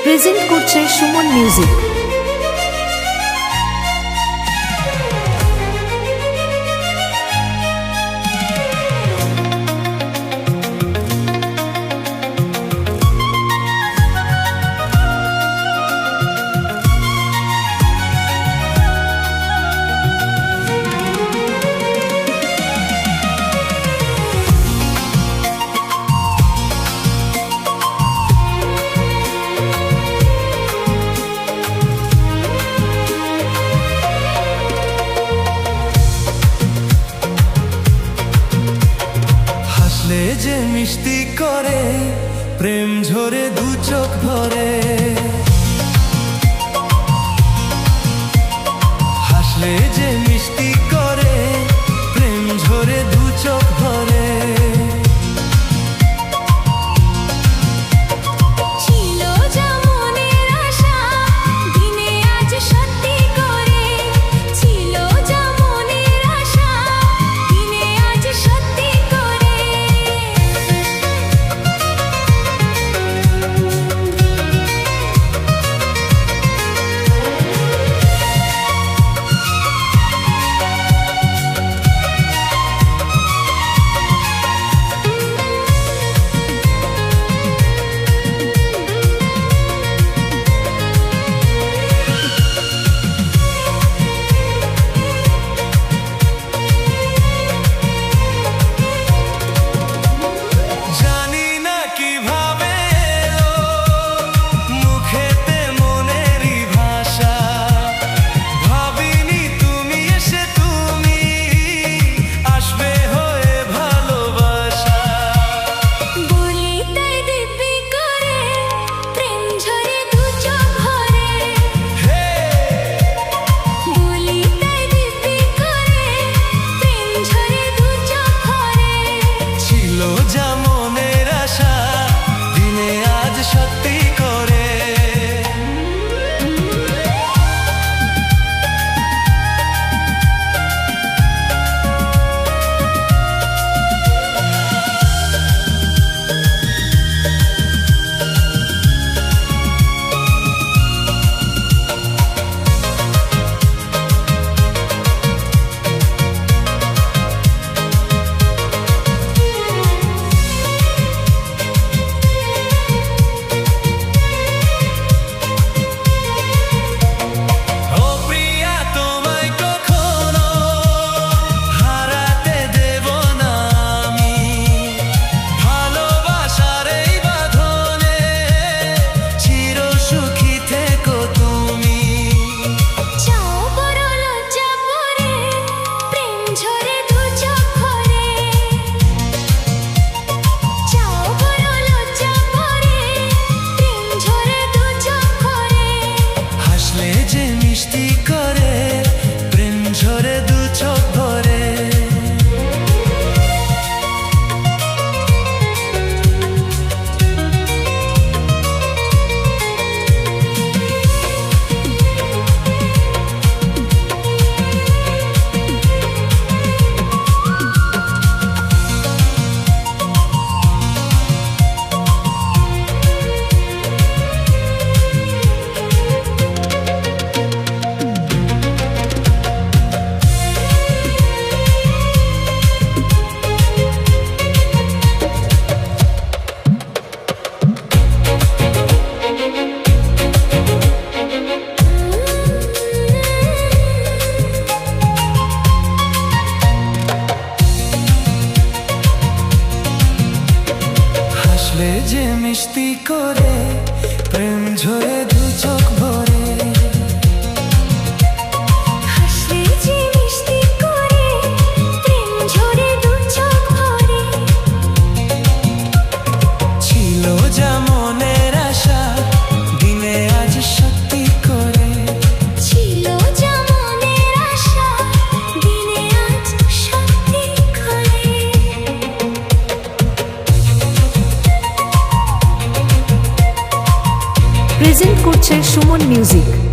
Present করছে Suman music. যে মিষ্টি করে প্রেম ঝরে দু চোখ ভরে, হাসলে যে মিষ্টি করে প্রেম ঝরে দু চোখ ভরে। যে মিষ্টি করে প্রেম ঝরে দু চোখ ভরে, হাসলে যে মিষ্টি করে প্রেম ঝরে দু চোখ ভরে। ছিল যা মনের আশা দিনে আজ সত্যি করে, ছিল যা মনের আশা দিনে আজ সত্যি করে। প্রেজেন্ট করছে সুমন মিউজিক।